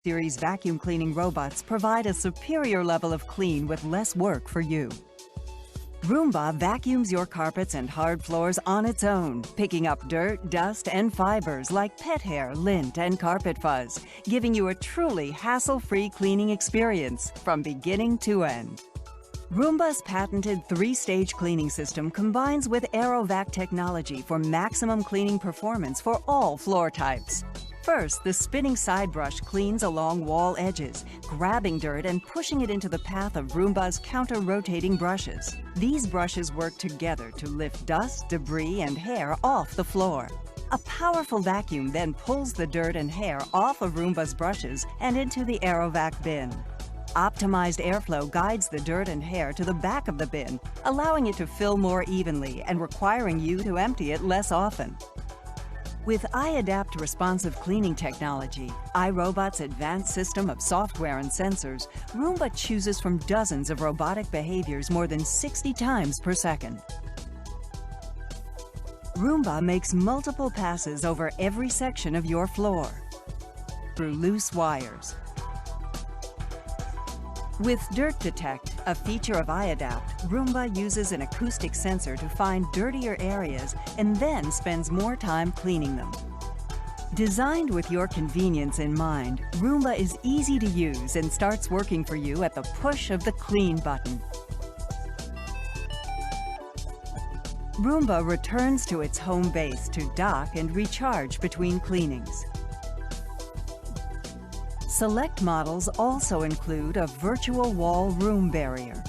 Series vacuum cleaning robots provide a superior level of clean with less work for you. Roomba vacuums your carpets and hard floors on its own, picking up dirt, dust, and fibers like pet hair, lint, and carpet fuzz, giving you a truly hassle-free cleaning experience from beginning to end. Roomba's patented 3-stage cleaning system combines with AeroVac technology for maximum cleaning performance for all floor types. First, the spinning side brush cleans along wall edges, grabbing dirt and pushing it into the path of Roomba's counter-rotating brushes. These brushes work together to lift dust, debris, and hair off the floor. A powerful vacuum then pulls the dirt and hair off of Roomba's brushes and into the AeroVac bin. Optimized airflow guides the dirt and hair to the back of the bin, allowing it to fill more evenly and requiring you to empty it less often. With iAdapt responsive cleaning technology, iRobot's advanced system of software and sensors, Roomba chooses from dozens of robotic behaviors more than 60 times per second. Roomba makes multiple passes over every section of your floor through loose wires. With Dirt Detect, a feature of iAdapt, Roomba uses an acoustic sensor to find dirtier areas and then spends more time cleaning them. Designed with your convenience in mind, Roomba is easy to use and starts working for you at the push of the Clean button. Roomba returns to its home base to dock and recharge between cleanings. Select models also include a virtual wall room barrier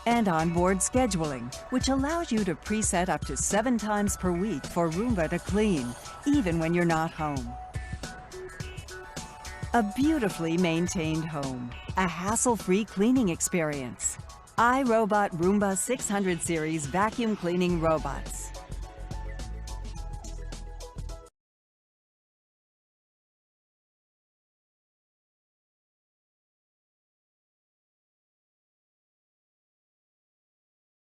and onboard scheduling, which allows you to preset up to 7 times per week for Roomba to clean, even when you're not home. A beautifully maintained home, a hassle-free cleaning experience. iRobot Roomba 600 Series Vacuum Cleaning Robots.